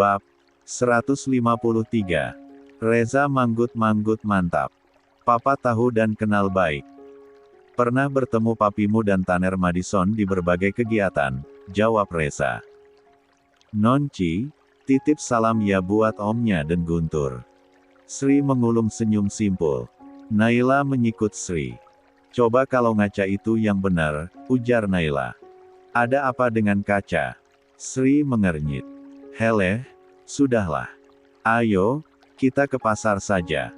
Bab 153. Reza manggut-manggut mantap. Papa tahu dan kenal baik. Pernah bertemu papimu dan Tanner Madison di berbagai kegiatan, jawab Reza. Nonci, titip salam ya buat omnya dan Guntur. Sri mengulum senyum simpul. Naila menyikut Sri. Coba kalau ngaca itu yang benar, ujar Naila. Ada apa dengan kaca? Sri mengernyit. Heleh, sudahlah. Ayo, kita ke pasar saja.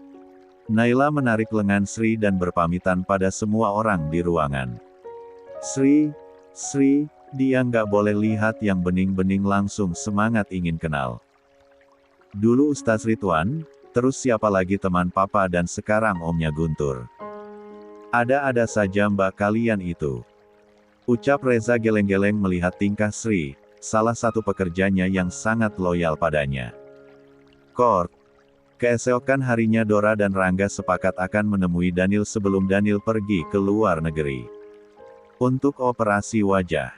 Naila menarik lengan Sri dan berpamitan pada semua orang di ruangan. Sri, dia nggak boleh lihat yang bening-bening langsung semangat ingin kenal. Dulu Ustaz Ridwan, terus siapa lagi teman papa dan sekarang omnya Guntur. Ada-ada saja mbak kalian itu. Ucap Reza geleng-geleng melihat tingkah Sri, salah satu pekerjanya yang sangat loyal padanya. Kort. Keesokan harinya Dora dan Rangga sepakat akan menemui Daniel sebelum Daniel pergi ke luar negeri. Untuk operasi wajah.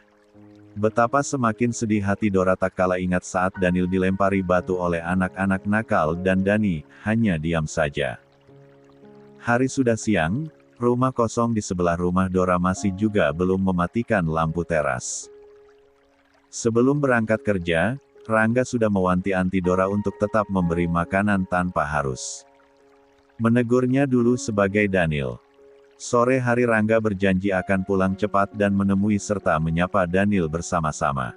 Betapa semakin sedih hati Dora tak kala ingat saat Daniel dilempari batu oleh anak-anak nakal dan Dani hanya diam saja. Hari sudah siang, rumah kosong di sebelah rumah Dora masih juga belum mematikan lampu teras. Sebelum berangkat kerja, Rangga sudah mewanti-wanti Dora untuk tetap memberi makanan tanpa harus menegurnya dulu sebagai Daniel. Sore hari Rangga berjanji akan pulang cepat dan menemui serta menyapa Daniel bersama-sama.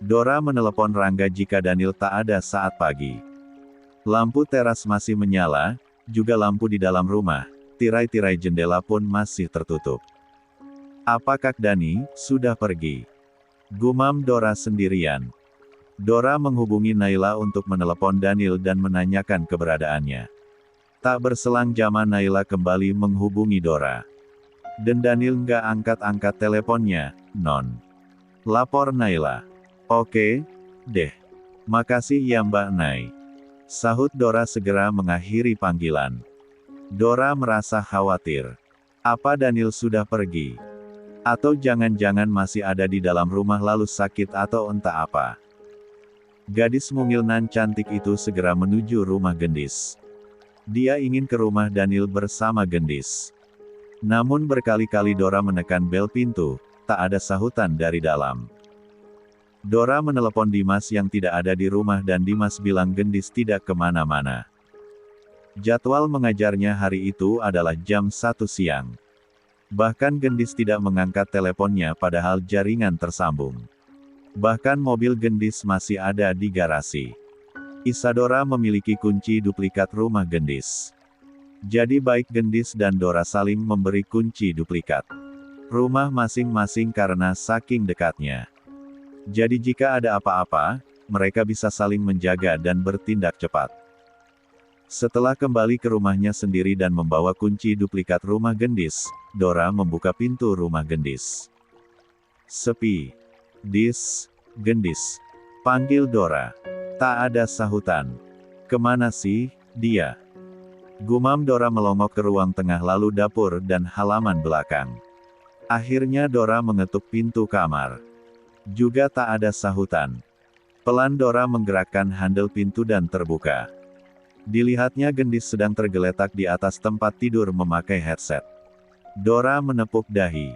Dora menelepon Rangga jika Daniel tak ada saat pagi. Lampu teras masih menyala, juga lampu di dalam rumah, tirai-tirai jendela pun masih tertutup. Apakah Dani sudah pergi? Gumam Dora sendirian. Dora menghubungi Naila untuk menelepon Daniel dan menanyakan keberadaannya. Tak berselang jama Naila kembali menghubungi Dora. Dan Daniel nggak angkat-angkat teleponnya, Non. Lapor Naila. Oke, deh. Makasih ya Mbak Nai. Sahut Dora segera mengakhiri panggilan. Dora merasa khawatir. Apa Daniel sudah pergi? Atau jangan-jangan masih ada di dalam rumah lalu sakit atau entah apa. Gadis mungil nan cantik itu segera menuju rumah Gendis. Dia ingin ke rumah Daniel bersama Gendis. Namun berkali-kali Dora menekan bel pintu, tak ada sahutan dari dalam. Dora menelepon Dimas yang tidak ada di rumah dan Dimas bilang Gendis tidak kemana-mana. Jadwal mengajarnya hari itu adalah jam 1 siang. Bahkan Gendis tidak mengangkat teleponnya padahal jaringan tersambung. Bahkan mobil Gendis masih ada di garasi. Isadora memiliki kunci duplikat rumah Gendis. Jadi baik Gendis dan Dora saling memberi kunci duplikat rumah masing-masing karena saking dekatnya. Jadi jika ada apa-apa, mereka bisa saling menjaga dan bertindak cepat. Setelah kembali ke rumahnya sendiri dan membawa kunci duplikat rumah Gendis, Dora membuka pintu rumah Gendis. Sepi. Gendis. Panggil Dora. Tak ada sahutan. Kemana sih, dia? Gumam Dora melongok ke ruang tengah lalu dapur dan halaman belakang. Akhirnya Dora mengetuk pintu kamar. Juga tak ada sahutan. Pelan Dora menggerakkan handle pintu dan terbuka. Dilihatnya Gendis sedang tergeletak di atas tempat tidur memakai headset. Dora menepuk dahi.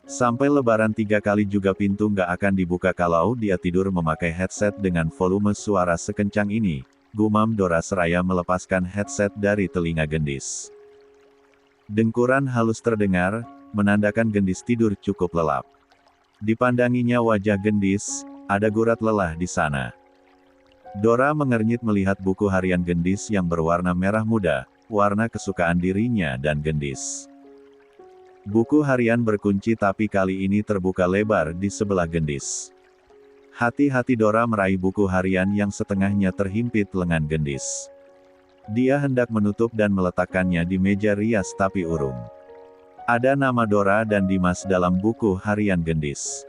Sampai lebaran 3 kali juga pintu nggak akan dibuka kalau dia tidur memakai headset dengan volume suara sekencang ini, gumam Dora seraya melepaskan headset dari telinga Gendis. Dengkuran halus terdengar, menandakan Gendis tidur cukup lelap. Dipandanginya wajah Gendis, ada gurat lelah di sana. Dora mengernyit melihat buku harian Gendis yang berwarna merah muda, warna kesukaan dirinya dan Gendis. Buku harian berkunci tapi kali ini terbuka lebar di sebelah Gendis. Hati-hati Dora meraih buku harian yang setengahnya terhimpit lengan Gendis. Dia hendak menutup dan meletakkannya di meja rias tapi urung. Ada nama Dora dan Dimas dalam buku harian Gendis.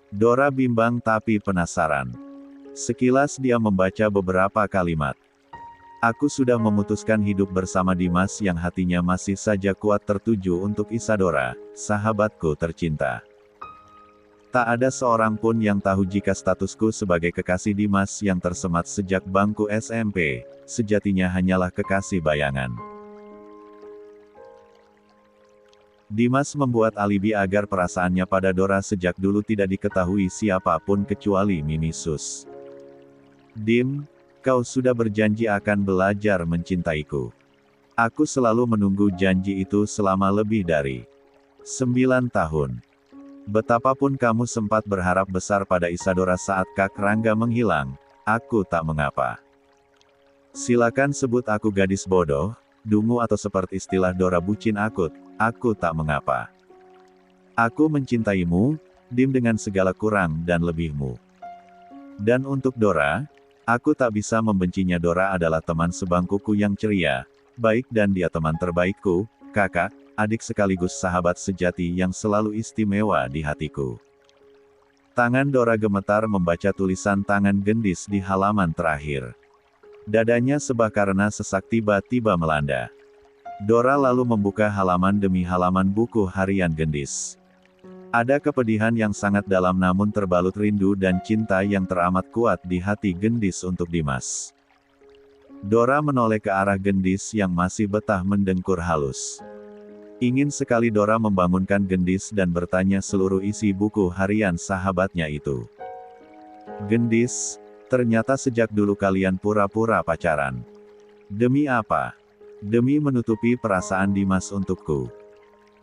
Dora bimbang tapi penasaran. Sekilas dia membaca beberapa kalimat. Aku sudah memutuskan hidup bersama Dimas yang hatinya masih saja kuat tertuju untuk Isadora, sahabatku tercinta. Tak ada seorang pun yang tahu jika statusku sebagai kekasih Dimas yang tersemat sejak bangku SMP, sejatinya hanyalah kekasih bayangan. Dimas membuat alibi agar perasaannya pada Dora sejak dulu tidak diketahui siapapun kecuali Mimi Sus. Dim, kau sudah berjanji akan belajar mencintaiku. Aku selalu menunggu janji itu selama lebih dari 9 tahun. Betapapun kamu sempat berharap besar pada Isadora saat Kak Rangga menghilang, aku tak mengapa. Silakan sebut aku gadis bodoh, dungu atau seperti istilah Dora bucin akut, aku tak mengapa. Aku mencintaimu, Dim dengan segala kurang dan lebihmu. Dan untuk Dora, aku tak bisa membencinya. Dora adalah teman sebangkuku yang ceria, baik dan dia teman terbaikku, kakak, adik sekaligus sahabat sejati yang selalu istimewa di hatiku. Tangan Dora gemetar membaca tulisan tangan gendis di halaman terakhir. Dadanya sebah karena sesak tiba-tiba melanda. Dora lalu membuka halaman demi halaman buku harian gendis. Ada kepedihan yang sangat dalam namun terbalut rindu dan cinta yang teramat kuat di hati gendis untuk Dimas. Dora menoleh ke arah gendis yang masih betah mendengkur halus. Ingin sekali Dora membangunkan gendis dan bertanya seluruh isi buku harian sahabatnya itu. Gendis, ternyata sejak dulu kalian pura-pura pacaran. Demi apa? Demi menutupi perasaan Dimas untukku.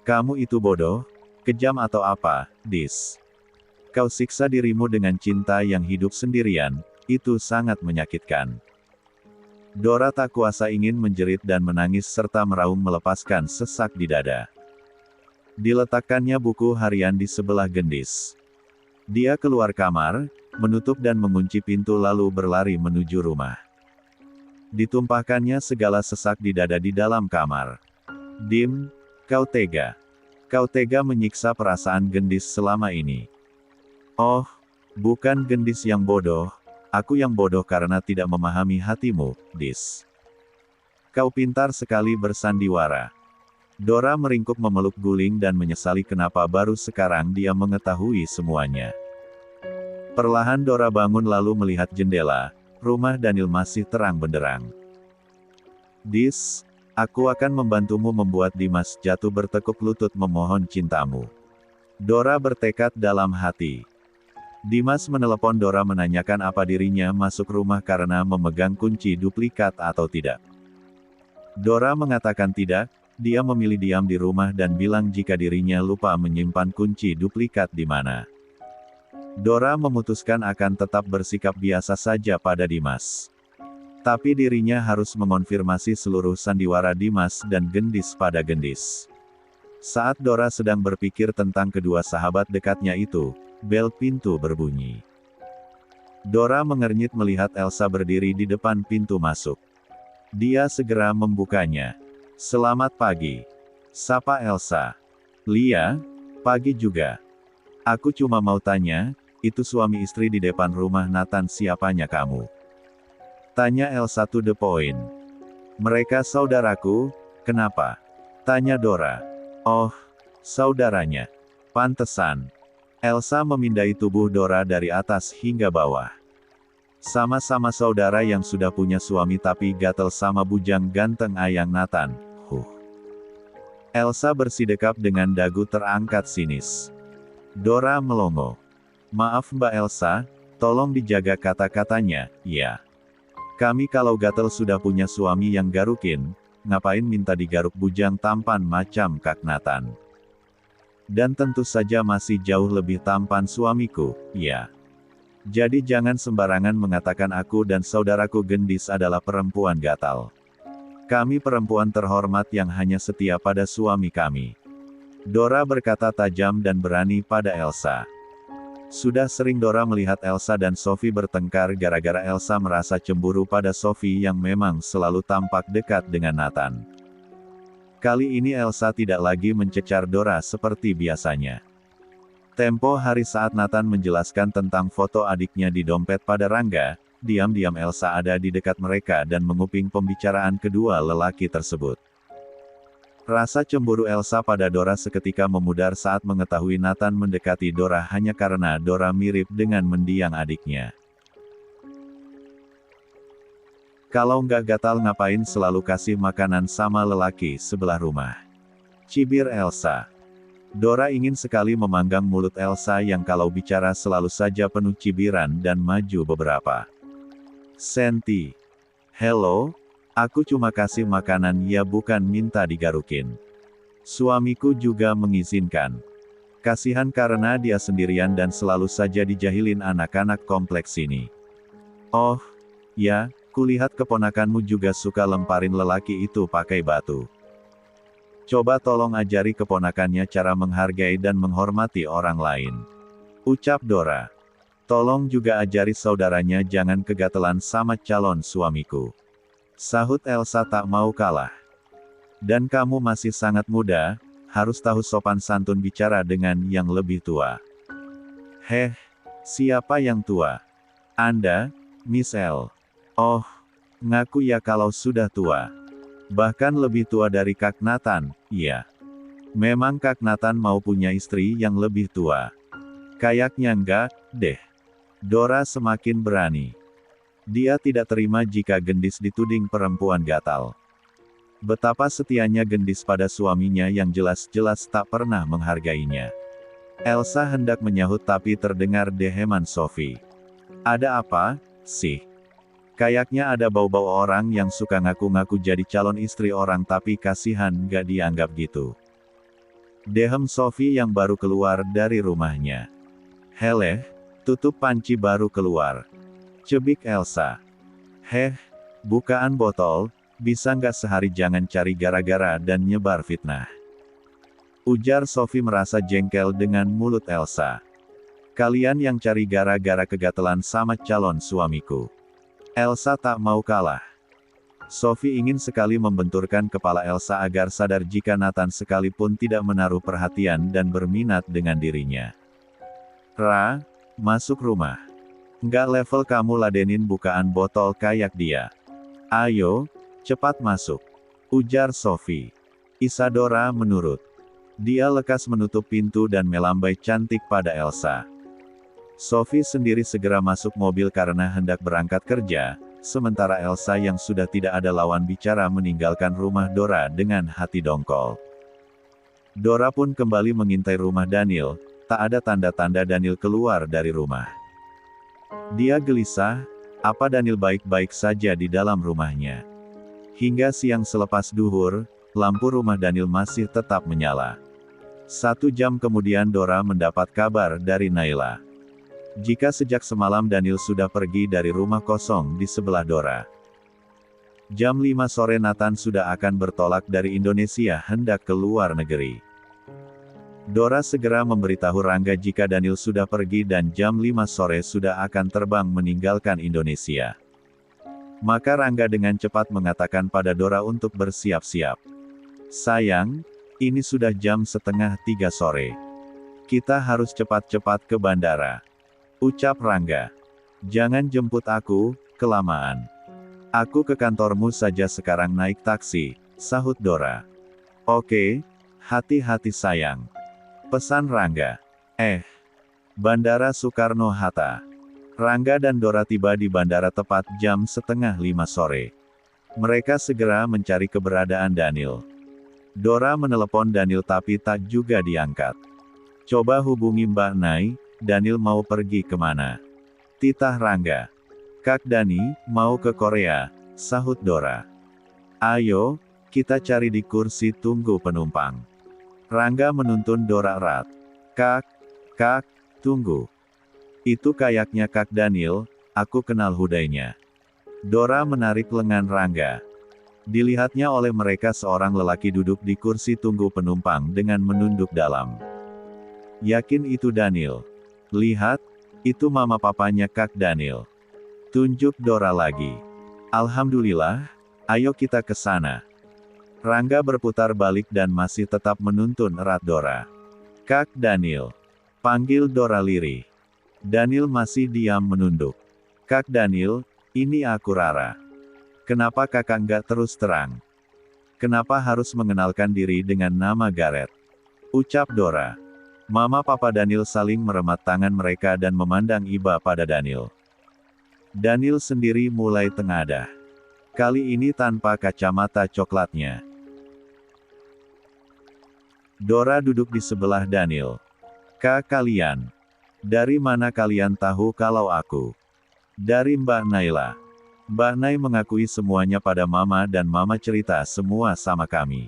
Kamu itu bodoh, kejam atau apa, Dis? Kau siksa dirimu dengan cinta yang hidup sendirian, itu sangat menyakitkan. Dora tak kuasa ingin menjerit dan menangis serta meraung melepaskan sesak di dada. Diletakkannya buku harian di sebelah gendis. Dia keluar kamar, menutup dan mengunci pintu lalu berlari menuju rumah. Ditumpahkannya segala sesak di dada di dalam kamar. Dim, kau tega. Kau tega menyiksa perasaan gendis selama ini. Oh, bukan gendis yang bodoh. Aku yang bodoh karena tidak memahami hatimu, Dis. Kau pintar sekali bersandiwara. Dora meringkuk memeluk guling dan menyesali kenapa baru sekarang dia mengetahui semuanya. Perlahan Dora bangun lalu melihat jendela, rumah Daniel masih terang benderang. Dis, aku akan membantumu membuat Dimas jatuh bertekuk lutut memohon cintamu. Dora bertekad dalam hati. Dimas menelepon Dora menanyakan apa dirinya masuk rumah karena memegang kunci duplikat atau tidak. Dora mengatakan tidak, dia memilih diam di rumah dan bilang jika dirinya lupa menyimpan kunci duplikat di mana. Dora memutuskan akan tetap bersikap biasa saja pada Dimas. Tapi dirinya harus mengonfirmasi seluruh sandiwara Dimas dan gendis pada gendis. Saat Dora sedang berpikir tentang kedua sahabat dekatnya itu, bel pintu berbunyi. Dora mengernyit melihat Elsa berdiri di depan pintu masuk. Dia segera membukanya. Selamat pagi. Sapa Elsa. Lia, pagi juga. Aku cuma mau tanya, itu suami istri di depan rumah Nathan siapanya kamu? Tanya Elsa to the point. Mereka saudaraku, kenapa? Tanya Dora. Oh, saudaranya. Pantesan. Elsa memindai tubuh Dora dari atas hingga bawah. Sama-sama saudara yang sudah punya suami tapi gatel sama bujang ganteng ayang Nathan. Elsa bersidekap dengan dagu terangkat sinis. Dora melongo. Maaf Mbak Elsa, tolong dijaga kata-katanya, ya. Kami kalau gatel sudah punya suami yang garukin, ngapain minta digaruk bujang tampan macam Kak Nathan. Dan tentu saja masih jauh lebih tampan suamiku, ya. Jadi jangan sembarangan mengatakan aku dan saudaraku gendis adalah perempuan gatal. Kami perempuan terhormat yang hanya setia pada suami kami. Dora berkata tajam dan berani pada Elsa. Sudah sering Dora melihat Elsa dan Sophie bertengkar gara-gara Elsa merasa cemburu pada Sophie yang memang selalu tampak dekat dengan Nathan. Kali ini Elsa tidak lagi mencecar Dora seperti biasanya. Tempo hari saat Nathan menjelaskan tentang foto adiknya di dompet pada Rangga, diam-diam Elsa ada di dekat mereka dan menguping pembicaraan kedua lelaki tersebut. Rasa cemburu Elsa pada Dora seketika memudar saat mengetahui Nathan mendekati Dora hanya karena Dora mirip dengan mendiang adiknya. Kalau nggak gatal ngapain selalu kasih makanan sama lelaki sebelah rumah? Cibir Elsa. Dora ingin sekali memanggang mulut Elsa yang kalau bicara selalu saja penuh cibiran dan maju beberapa senti. Hello? Aku cuma kasih makanan ya bukan minta digarukin. Suamiku juga mengizinkan. Kasihan karena dia sendirian dan selalu saja dijahilin anak-anak kompleks ini. Oh, ya, kulihat keponakanmu juga suka lemparin lelaki itu pakai batu. Coba tolong ajari keponakannya cara menghargai dan menghormati orang lain. Ucap Dora. Tolong juga ajari saudaranya jangan kegatelan sama calon suamiku. Sahut Elsa tak mau kalah. Dan kamu masih sangat muda, harus tahu sopan santun bicara dengan yang lebih tua. Heh, siapa yang tua? Anda, Miss L. Oh, ngaku ya kalau sudah tua. Bahkan lebih tua dari Kak Nathan, iya. Memang Kak Nathan mau punya istri yang lebih tua. Kayaknya enggak, deh. Dora semakin berani. Dia tidak terima jika gendis dituding perempuan gatal. Betapa setianya gendis pada suaminya yang jelas-jelas tak pernah menghargainya. Elsa hendak menyahut tapi terdengar deheman Sophie. Ada apa, sih? Kayaknya ada bau-bau orang yang suka ngaku-ngaku jadi calon istri orang tapi kasihan gak dianggap gitu. Dehem Sophie yang baru keluar dari rumahnya. Heleh, tutup panci baru keluar. Cebik Elsa. Heh, bukaan botol, bisa nggak sehari jangan cari gara-gara dan nyebar fitnah. Ujar Sophie merasa jengkel dengan mulut Elsa. Kalian yang cari gara-gara kegatelan sama calon suamiku. Elsa tak mau kalah. Sophie ingin sekali membenturkan kepala Elsa agar sadar jika Nathan sekalipun tidak menaruh perhatian dan berminat dengan dirinya. Ra, masuk rumah. Nggak level kamu ladenin bukaan botol kayak dia. Ayo, cepat masuk. Ujar Sophie. Isadora menurut. Dia lekas menutup pintu dan melambai cantik pada Elsa. Sophie sendiri segera masuk mobil karena hendak berangkat kerja, sementara Elsa yang sudah tidak ada lawan bicara meninggalkan rumah Dora dengan hati dongkol. Dora pun kembali mengintai rumah Daniel, tak ada tanda-tanda Daniel keluar dari rumah. Dia gelisah, apa Daniel baik-baik saja di dalam rumahnya. Hingga siang selepas duhur, lampu rumah Daniel masih tetap menyala. 1 jam kemudian Dora mendapat kabar dari Naila. Jika sejak semalam Daniel sudah pergi dari rumah kosong di sebelah Dora. Jam 5 sore Nathan sudah akan bertolak dari Indonesia hendak ke luar negeri. Dora segera memberitahu Rangga jika Daniel sudah pergi dan jam 5 sore sudah akan terbang meninggalkan Indonesia. Maka Rangga dengan cepat mengatakan pada Dora untuk bersiap-siap. Sayang, ini sudah jam 2:30 sore. Kita harus cepat-cepat ke bandara. Ucap Rangga. Jangan jemput aku, kelamaan. Aku ke kantormu saja sekarang naik taksi, sahut Dora. Oke, hati-hati sayang. Pesan Rangga. Bandara Soekarno-Hatta. Rangga dan Dora tiba di bandara tepat jam 4:30 sore. Mereka segera mencari keberadaan Daniel. Dora menelepon Daniel tapi tak juga diangkat. Coba hubungi Mbak Nai, Daniel mau pergi kemana? Titah Rangga. Kak Dani, mau ke Korea, sahut Dora. Ayo, kita cari di kursi tunggu penumpang. Rangga menuntun Dora erat. Kak, tunggu. Itu kayaknya Kak Daniel, aku kenal hudainya. Dora menarik lengan Rangga. Dilihatnya oleh mereka seorang lelaki duduk di kursi tunggu penumpang dengan menunduk dalam. Yakin itu Daniel? Lihat, itu mama papanya Kak Daniel. Tunjuk Dora lagi. Alhamdulillah, ayo kita ke sana. Rangga berputar balik dan masih tetap menuntun erat Dora. Kak Daniel. Panggil Dora lirih. Daniel masih diam menunduk. Kak Daniel, ini aku Rara. Kenapa kakak nggak terus terang? Kenapa harus mengenalkan diri dengan nama Gareth? Ucap Dora. Mama Papa Daniel saling meremat tangan mereka dan memandang iba pada Daniel. Daniel sendiri mulai tengadah. Kali ini tanpa kacamata coklatnya. Dora duduk di sebelah Daniel. Kak kalian. Dari mana kalian tahu kalau aku? Dari Mbak Naila. Mbak Nai mengakui semuanya pada Mama dan Mama cerita semua sama kami.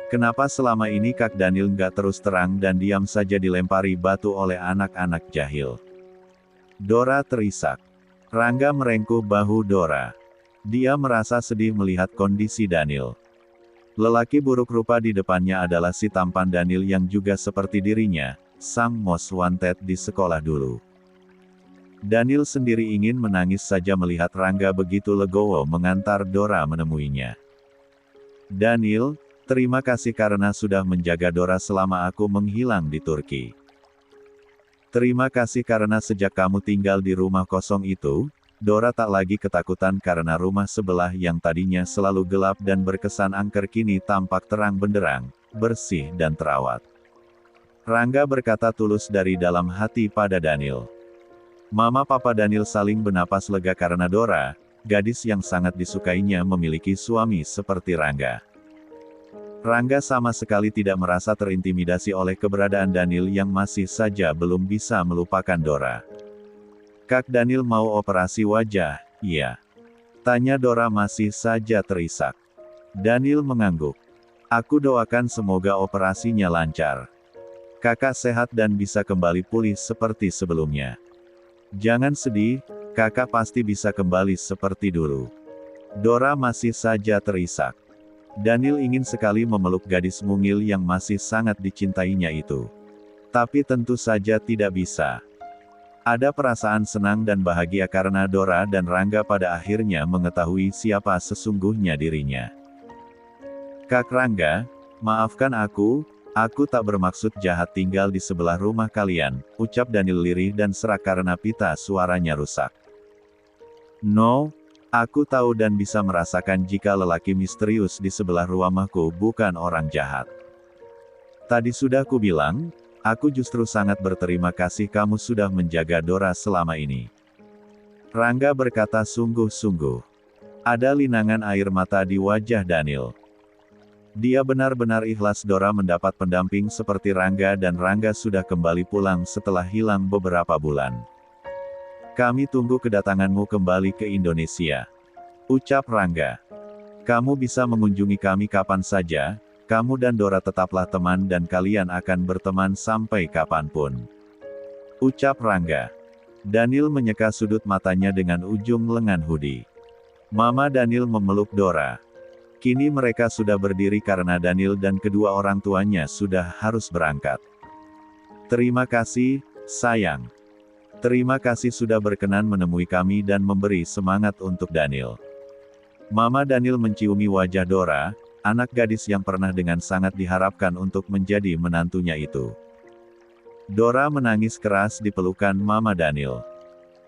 Kenapa selama ini Kak Daniel nggak terus terang dan diam saja dilempari batu oleh anak-anak jahil? Dora terisak. Rangga merengkuh bahu Dora. Dia merasa sedih melihat kondisi Daniel. Lelaki buruk rupa di depannya adalah si tampan Daniel yang juga seperti dirinya, sang most wanted di sekolah dulu. Daniel sendiri ingin menangis saja melihat Rangga begitu legowo mengantar Dora menemuinya. Daniel, terima kasih karena sudah menjaga Dora selama aku menghilang di Turki. Terima kasih karena sejak kamu tinggal di rumah kosong itu, Dora tak lagi ketakutan karena rumah sebelah yang tadinya selalu gelap dan berkesan angker kini tampak terang benderang, bersih dan terawat. Rangga berkata tulus dari dalam hati pada Daniel. Mama Papa Daniel saling bernapas lega karena Dora, gadis yang sangat disukainya memiliki suami seperti Rangga. Rangga sama sekali tidak merasa terintimidasi oleh keberadaan Daniel yang masih saja belum bisa melupakan Dora. Kak Daniel mau operasi wajah, iya? Tanya Dora masih saja terisak. Daniel mengangguk. Aku doakan semoga operasinya lancar. Kakak sehat dan bisa kembali pulih seperti sebelumnya. Jangan sedih, kakak pasti bisa kembali seperti dulu. Dora masih saja terisak. Daniel ingin sekali memeluk gadis mungil yang masih sangat dicintainya itu. Tapi tentu saja tidak bisa. Ada perasaan senang dan bahagia karena Dora dan Rangga pada akhirnya mengetahui siapa sesungguhnya dirinya. Kak Rangga, maafkan aku tak bermaksud jahat tinggal di sebelah rumah kalian, ucap Daniel lirih dan serak karena pita suaranya rusak. No, aku tahu dan bisa merasakan jika lelaki misterius di sebelah rumahku bukan orang jahat. Tadi sudah kubilang, aku justru sangat berterima kasih kamu sudah menjaga Dora selama ini. Rangga berkata sungguh-sungguh. Ada linangan air mata di wajah Daniel. Dia benar-benar ikhlas Dora mendapat pendamping seperti Rangga dan Rangga sudah kembali pulang setelah hilang beberapa bulan. Kami tunggu kedatanganmu kembali ke Indonesia. Ucap Rangga. Kamu bisa mengunjungi kami kapan saja. Kamu dan Dora tetaplah teman dan kalian akan berteman sampai kapanpun. Ucap Rangga. Daniel menyeka sudut matanya dengan ujung lengan hoodie. Mama Daniel memeluk Dora. Kini mereka sudah berdiri karena Daniel dan kedua orang tuanya sudah harus berangkat. Terima kasih, sayang. Terima kasih sudah berkenan menemui kami dan memberi semangat untuk Daniel. Mama Daniel menciumi wajah Dora, anak gadis yang pernah dengan sangat diharapkan untuk menjadi menantunya itu. Dora menangis keras di pelukan Mama Daniel.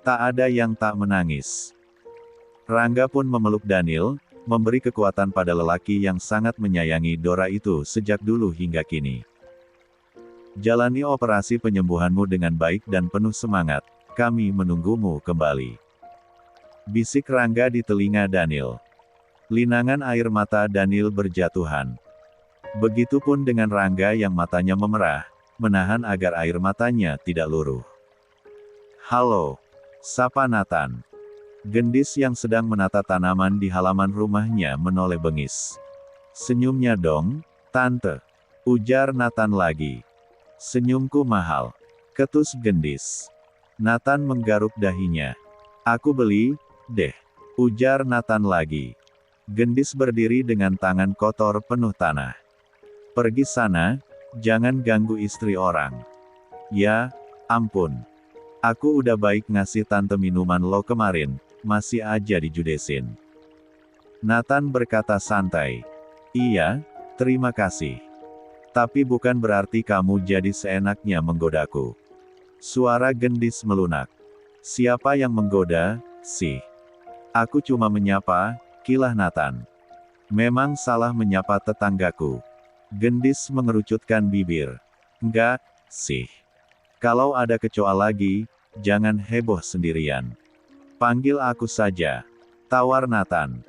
Tak ada yang tak menangis. Rangga pun memeluk Daniel, memberi kekuatan pada lelaki yang sangat menyayangi Dora itu sejak dulu hingga kini. Jalani operasi penyembuhanmu dengan baik dan penuh semangat, kami menunggumu kembali. Bisik Rangga di telinga Daniel. Linangan air mata Daniel berjatuhan. Begitupun dengan Rangga yang matanya memerah, menahan agar air matanya tidak luruh. Halo, sapa Nathan. Gendis yang sedang menata tanaman di halaman rumahnya menoleh bengis. Senyumnya dong, Tante. Ujar Nathan lagi. Senyumku mahal. Ketus Gendis. Nathan menggaruk dahinya. Aku beli, deh. Ujar Nathan lagi. Gendis berdiri dengan tangan kotor penuh tanah. Pergi sana, jangan ganggu istri orang. Ya, ampun. Aku udah baik ngasih tante minuman lo kemarin, masih aja dijudesin. Nathan berkata santai. Iya, terima kasih. Tapi bukan berarti kamu jadi seenaknya menggodaku. Suara Gendis melunak. Siapa yang menggoda, sih? Aku cuma menyapa, kilah Nathan. Memang salah menyapa tetanggaku. Gendis mengerucutkan bibir. Enggak, sih. Kalau ada kecoa lagi, jangan heboh sendirian. Panggil aku saja. Tawar Nathan.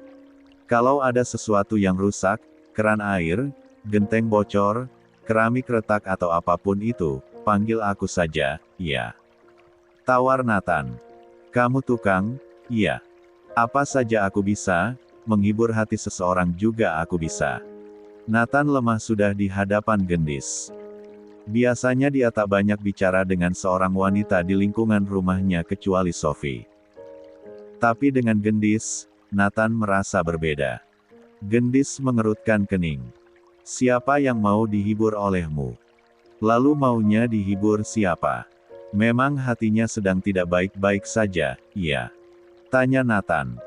Kalau ada sesuatu yang rusak, keran air, genteng bocor, keramik retak atau apapun itu, panggil aku saja, ya. Tawar Nathan. Kamu tukang? Iya. Apa saja aku bisa, menghibur hati seseorang juga aku bisa. Nathan lemah sudah di hadapan Gendis. Biasanya dia tak banyak bicara dengan seorang wanita di lingkungan rumahnya kecuali Sophie. Tapi dengan Gendis, Nathan merasa berbeda. Gendis mengerutkan kening. Siapa yang mau dihibur olehmu? Lalu maunya dihibur siapa? Memang hatinya sedang tidak baik-baik saja, iya. Tanya Nathan.